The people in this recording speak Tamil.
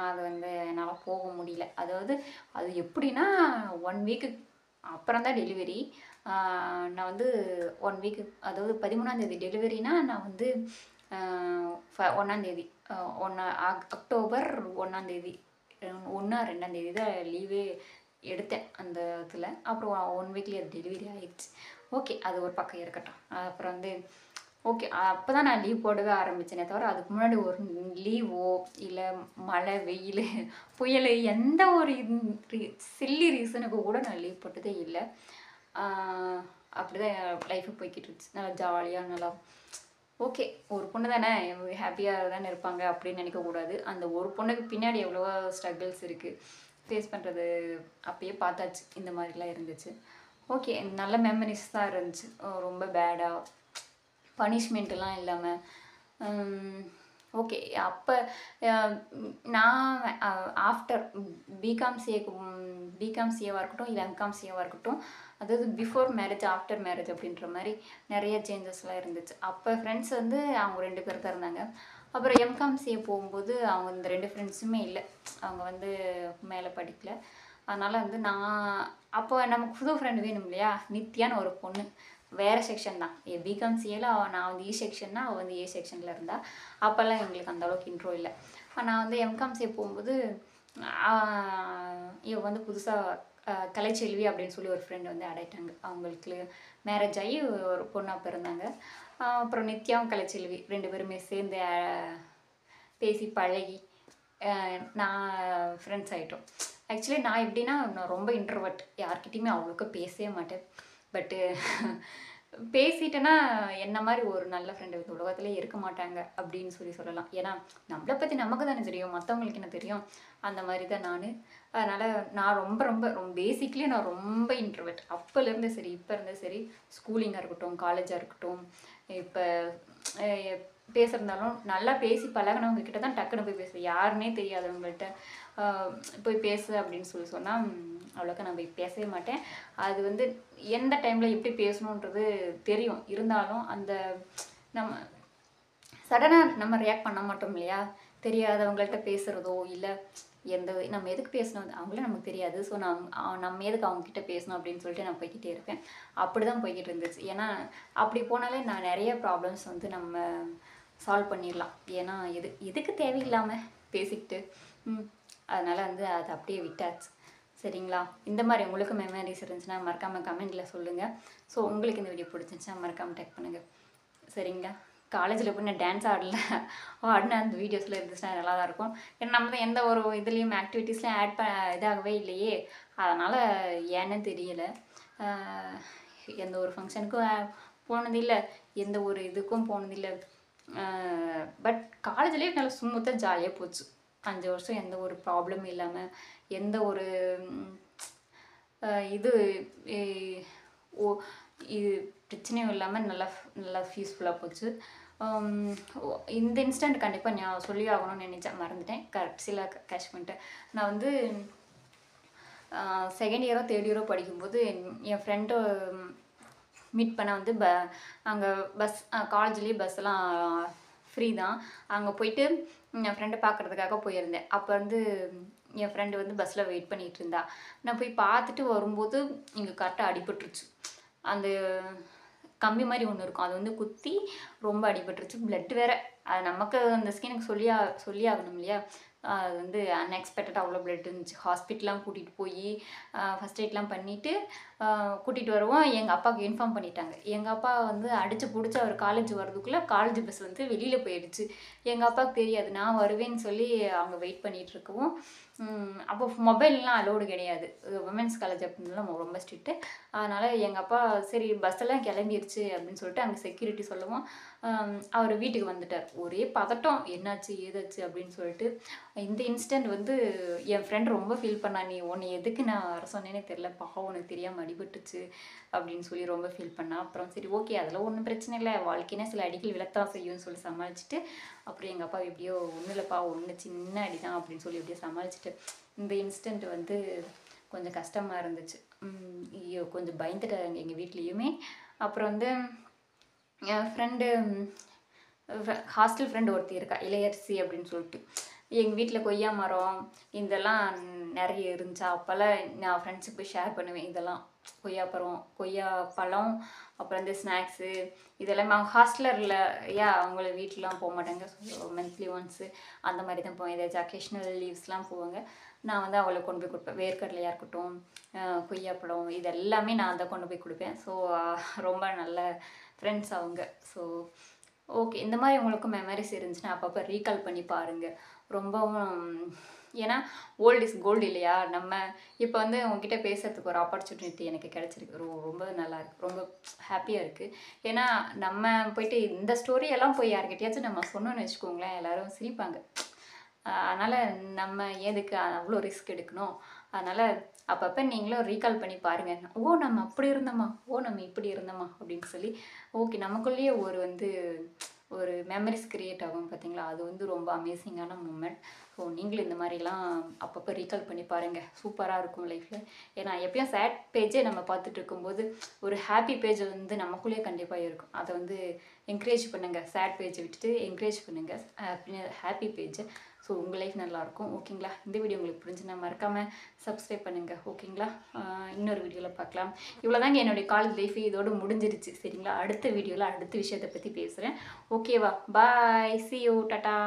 அது வந்து என்னால் போக முடியல. அதாவது அது எப்படின்னா 1 வீக்கு அப்புறம் தான் டெலிவரி. நான் வந்து 1 வீக்கு அதாவது 13ஆந்தேதி டெலிவரினா நான் வந்து 1ஆந்தேதி 1 அக்டோபர் 1ஆந்தேதி 1 2ஆந்தேதி தான் லீவே எடுத்தேன் அந்த இதில். அப்புறம் 1 வீக்லேயே அது டெலிவரி ஆயிடுச்சு. ஓகே, அது ஒரு பக்கம் இருக்கட்டும். அப்புறம் வந்து ஓகே, அப்போ தான் நான் லீவ் போடவே ஆரம்பித்தேனே தவிர அதுக்கு முன்னாடி ஒரு லீவோ இல்லை மழை வெயில் புயல் எந்த ஒரு சில்லி ரீசனுக்கு கூட நான் லீவ் போட்டதே இல்லை. அப்படி தான் என் லைஃபு போய்கிட்டு இருந்துச்சு. நல்லா ஜாலியாக நல்லா ஓகே, ஒரு பொண்ணு தானே ஹாப்பியாக தானே இருப்பாங்க அப்படின்னு நினைக்கக்கூடாது. அந்த ஒரு பொண்ணுக்கு பின்னாடி எவ்வளவோ ஸ்ட்ரகிள்ஸ் இருக்குது, ஃபேஸ் பண்ணுறது அப்பயே பார்த்தாச்சு. இந்த மாதிரிலாம் இருந்துச்சு. ஓகே, நல்ல மெமரிஸ் தான் இருந்துச்சு. ரொம்ப பேடாக பனிஷ்மெண்ட்டெல்லாம் இல்லாமல். ஓகே, அப்போ நான் ஆஃப்டர் பிகாம் சிஏவாக இருக்கட்டும் இல்லை எம்காம் சிஏவாக இருக்கட்டும், அதாவது பிஃபோர் மேரேஜ் ஆஃப்டர் மேரேஜ் அப்படின்ற மாதிரி நிறைய சேஞ்சஸ்லாம் இருந்துச்சு. அப்போ ஃப்ரெண்ட்ஸ் வந்து அவங்க 2 பேர் தான் இருந்தாங்க. அப்புறம் எம்காம் சிஏ போகும்போது அவங்க இந்த 2 ஃப்ரெண்ட்ஸுமே இல்லை. அவங்க வந்து மேலே படிக்கல. அதனால் வந்து நான் அப்போ நமக்கு புது ஃப்ரெண்டு வேணும் இல்லையா? நித்யான்னு ஒரு பொண்ணு வேறு செக்ஷன் தான். பிகாம் சிஏல நான் வந்து இ செக்ஷன்னா அவள் வந்து ஏ செக்ஷனில் இருந்தாள். அப்போல்லாம் எங்களுக்கு அந்தளவுக்கு இன்ட்ரோ இல்லை. நான் வந்து எம்காம் சிஏ போகும்போது இவ வந்து புதுசாக கலைச்செல்வி அப்படின்னு சொல்லி ஒரு ஃப்ரெண்டு வந்து ஆட் ஆகிட்டாங்க. அவங்களுக்கு மேரேஜ் ஆகி ஒரு பொண்ணு அப்போ இருந்தாங்க. அப்புறம் நித்யாவும் கலைச்செல்வி 2 பேருமே சேர்ந்து பேசி பழகி நான் ஃப்ரெண்ட்ஸ் ஆகிட்டோம். ஆக்சுவலி நான் எப்படின்னா நான் ரொம்ப இன்ட்ரோவர்ட், யார்கிட்டையுமே அவ்வளோக்கா பேசவே மாட்டேன். பட்டு பேசிட்டேன்னா என்ன மாதிரி ஒரு நல்ல ஃப்ரெண்டு இந்த உலகத்துலேயே இருக்க மாட்டாங்க அப்படின்னு சொல்லலாம். ஏன்னா நம்மளை பற்றி நமக்கு தானே தெரியும், மற்றவங்களுக்கு என்ன தெரியும். அந்த மாதிரி தான் நான். அதனால் நான் ரொம்ப ரொம்ப ரொம்ப பேசிக்லி நான் ரொம்ப இன்ட்ரோவர்ட். அப்போலேருந்து சரி இப்போ இருந்தே சரி, ஸ்கூலிங்காக இருக்கட்டும் காலேஜாக இருக்கட்டும், இப்போ பேசுகிறதாலும் நல்லா பேசி பழகினவங்க கிட்ட தான் டக்குன்னு போய் பேசுவேன். யாருன்னே தெரியாதவங்கள்ட்ட போய் பேசு அப்படின்னு சொன்னால் அவ்வளோக்கா நான் போய் பேசவே மாட்டேன். அது வந்து எந்த டைமில் எப்படி பேசணுன்றது தெரியும். இருந்தாலும் அந்த நம்ம சடனாக நம்ம ரியாக்ட் பண்ண மாட்டோம் இல்லையா? தெரியாதவங்கள்ட்ட பேசுகிறதோ இல்லை நம்ம எதுக்கு பேசணும் அவங்களே நமக்கு தெரியாது. ஸோ நம்ம எதுக்கு அவங்கக்கிட்ட பேசணும் அப்படின்னு சொல்லிட்டு நான் போய்கிட்டே இருப்பேன். அப்படி தான் போய்கிட்டு இருந்துச்சு. ஏன்னா அப்படி போனாலே நான் நிறைய ப்ராப்ளம்ஸ் வந்து நம்ம சால்வ் பண்ணிடலாம். ஏன்னா எதுக்கு தேவையில்லாமல் பேசிக்கிட்டு அதனால் வந்து அதை அப்படியே விட்டாச்சு. சரிங்களா? இந்த மாதிரி உங்களுக்கு மெமரிஸ் இருந்துச்சுன்னா மறக்காமல் கமெண்டில் சொல்லுங்கள். ஸோ உங்களுக்கு இந்த வீடியோ பிடிச்சிருந்துச்சுன்னா மறக்காமல் டேக் பண்ணுங்கள். சரிங்களா? காலேஜில் போய் நான் டான்ஸ் ஆடின அந்த வீடியோஸில் இருந்துச்சுன்னா நல்லா தான் இருக்கும். ஏன்னா நம்ம தான் எந்த ஒரு இதுலேயும் ஆக்டிவிட்டீஸ்லையும் இதாகவே இல்லையே. அதனால் ஏன்னு தெரியலை. எந்த ஒரு ஃபங்க்ஷனுக்கும் போனதில்லை, எந்த ஒரு இதுக்கும் போனதில்லை. பட் காலேஜ்லேயே நல்லா ஸ்மூத்தாக ஜாலியாக போச்சு. 5 வருஷம் எந்த ஒரு ப்ராப்ளமும் இல்லாமல், எந்த ஒரு இது பிரச்சனையும் இல்லாமல் நல்லா பீஸ்ஃபுல்லாக போச்சு. இந்த இன்ஸ்டன்ட் கண்டிப்பாக நான் சொல்லி ஆகணும்னு நினச்சேன், மறந்துட்டேன். கடைசியில் கேட்ச் பண்ணிட்டேன். நான் வந்து செகண்ட் இயரோ தேர்ட் இயரோ படிக்கும்போது என் ஃப்ரெண்டு மீட் பண்ண வந்து அங்கே பஸ் காலேஜ்லேயே பஸ்ஸெல்லாம் ஃப்ரீ தான். அங்கே போயிட்டு என் ஃப்ரெண்டை பார்க்குறதுக்காக போயிருந்தேன். அப்போ வந்து என் ஃப்ரெண்டு வந்து பஸ்ஸில் வெயிட் பண்ணிகிட்டு இருந்தா. நான் போய் பார்த்துட்டு வரும்போது இங்கே கரெக்டாக அடிபட்டுருச்சு. அந்த கம்பி மாதிரி ஒன்று இருக்கும், அது வந்து குத்தி ரொம்ப அடிபட்டுருச்சு. பிளட் வேறு. அது நமக்கு அந்த ஸ்கினுக்கு சொல்லி ஆகணும் இல்லையா? அது வந்து அன்எக்ஸ்பெக்டடாக அவ்வளோ பிளட் இருந்துச்சு. ஹாஸ்பிட்டல்லாம் கூட்டிகிட்டு போய் ஃபஸ்ட் எய்ட்லாம் பண்ணிவிட்டு கூட்டிகிட்டு வருவோம். எங்கள் அப்பாவுக்கு இன்ஃபார்ம் பண்ணிட்டாங்க. எங்கள் அப்பா வந்து அடித்து பிடிச்சி அவர் காலேஜ் வர்றதுக்குள்ளே காலேஜ் பஸ் வந்து வெளியில் போயிடுச்சு. எங்கள் அப்பாவுக்கு தெரியாது. நான் வருவேன்னு சொல்லி அவங்க வெயிட் பண்ணிகிட்ருக்கவும், அப்போ மொபைல்லாம் அலோடு கிடையாது. உமன்ஸ் காலேஜ் அப்படின்னால ரொம்ப ஸ்ட்ரிக்ட்டு. அதனால் எங்கள் அப்பா சரி பஸ்ஸெல்லாம் கிளம்பிடுச்சு அப்படின்னு சொல்லிட்டு அங்கே செக்யூரிட்டி சொல்லவும் அவர் வீட்டுக்கு வந்துட்டார். ஒரே பதட்டம், என்னாச்சு ஏதாச்சு அப்படின்னு சொல்லிட்டு. இந்த இன்ஸ்டன்ட் வந்து என் ஃப்ரெண்ட் ரொம்ப ஃபீல் பண்ணா. நீ உன்னை எதுக்கு நான் வர சொன்னேனே தெரில, பாவம் உனக்கு தெரியாமல் அடிபட்டுச்சு அப்படின்னு சொல்லி ரொம்ப ஃபீல் பண்ணா. அப்புறம் சரி ஓகே, அதெல்லாம் ஒன்றும் பிரச்சனை இல்லை, வாழ்க்கைனா சில அடிகள் விழத்தான் செய்யும்னு சொல்லி சமாளிச்சுட்டு, அப்புறம் எங்கள் அப்பா எப்படியோ ஒன்றும் இல்லைப்பா, ஒன்று சின்ன அடி தான் அப்படின்னு சொல்லி எப்படியோ சமாளிச்சுட்டு. இந்த இன்ஸ்டன்ட் வந்து கொஞ்சம் கஷ்டமாக இருந்துச்சு. கொஞ்சம் பயந்துட்டாங்க எங்கள் வீட்லேயுமே. அப்புறம் வந்து என் ஃப்ரெண்டு ஹாஸ்டல் ஃப்ரெண்டு ஒருத்தி இருக்கா, இளையரசி அப்படின்னு சொல்லிட்டு. எங்கள் வீட்டில் கொய்யா மரம் இதெல்லாம் நிறைய இருந்துச்சா, அப்போல்லாம் நான் ஃப்ரெண்ட்ஸுக்கு போய் ஷேர் பண்ணுவேன். இதெல்லாம் கொய்யா பழம், அப்புறம் இந்த ஸ்நாக்ஸு இதெல்லாமே. அவங்க ஹாஸ்டலரில் அவங்கள வீட்டிலாம் போக மாட்டாங்க. ஸோ மந்த்லி ஒன்ஸு அந்த மாதிரி தான் போவேன். ஏதாச்சும் அக்கேஷ்னல் லீவ்ஸ்லாம் போவாங்க. நான் வந்து அவளை கொண்டு போய் கொடுப்பேன். வேர்க்கடலையாக இருக்கட்டும், கொய்யாப்பழம் இது எல்லாமே நான் தான் கொண்டு போய் கொடுப்பேன். ஸோ ரொம்ப நல்ல ஃப்ரெண்ட்ஸ் அவங்க. ஸோ ஓகே, இந்த மாதிரி உங்களுக்கு மெமரிஸ் இருந்துச்சுன்னா அப்பப்போ ரீகால் பண்ணி பாருங்கள். ரொம்பவும் ஏன்னா ஓல்ட் இஸ் கோல்டு இல்லையா. நம்ம இப்போ வந்து உங்ககிட்ட பேசுறதுக்கு ஒரு ஆப்பர்ச்சுனிட்டி எனக்கு கிடச்சிருக்கு. ரொம்ப நல்லா இருக்குது, ரொம்ப ஹாப்பியாக இருக்குது. ஏன்னா நம்ம போயிட்டு இந்த ஸ்டோரியெல்லாம் போய் யார்கிட்டயாச்சும் நம்ம சொன்னோன்னு வச்சுக்கோங்களேன், எல்லோரும் சிரிப்பாங்க. அதனால் நம்ம எதுக்கு அவ்வளோ ரிஸ்க் எடுக்கணும். அதனால் அப்பப்போ நீங்களும் ரீகால் பண்ணி பாருங்கள். ஓ நம்ம அப்படி இருந்தோமா, ஓ நம்ம இப்படி இருந்தோமா அப்படின்னு சொல்லி ஓகே நமக்குள்ளேயே ஒரு மெமரிஸ் க்ரியேட் ஆகும் பார்த்தீங்களா. அது வந்து ரொம்ப அமேசிங்கான மூமெண்ட். ஸோ நீங்களும் இந்த மாதிரிலாம் அப்பப்போ ரீகால் பண்ணி பாருங்கள், சூப்பராக இருக்கும் லைஃப்பில். ஏன்னா எப்பயும் சேட் பேஜே நம்ம பார்த்துட்டு இருக்கும்போது ஒரு ஹாப்பி பேஜ் வந்து நமக்குள்ளேயே கண்டிப்பாக இருக்கும். அதை வந்து என்கரேஜ் பண்ணுங்கள். சேட் பேஜை விட்டுட்டு என்கரேஜ் பண்ணுங்கள் ஹாப்பி பேஜை. ஸோ உங்கள் லைஃப் நல்லாயிருக்கும். ஓகேங்களா. இந்த வீடியோ உங்களுக்கு புரிஞ்சுன்னா மறக்காமல் சப்ஸ்கிரைப் பண்ணுங்கள். ஓகேங்களா. இன்னொரு வீடியோவில் பார்க்கலாம். இவ்வளோதாங்க என்னுடைய காலேஜ் லைஃப் இதோடு முடிஞ்சிருச்சு. சரிங்களா. அடுத்த வீடியோவில் அடுத்த விஷயத்தை பற்றி பேசுகிறேன். ஓகேவா. பாய், see you, டாட்டா.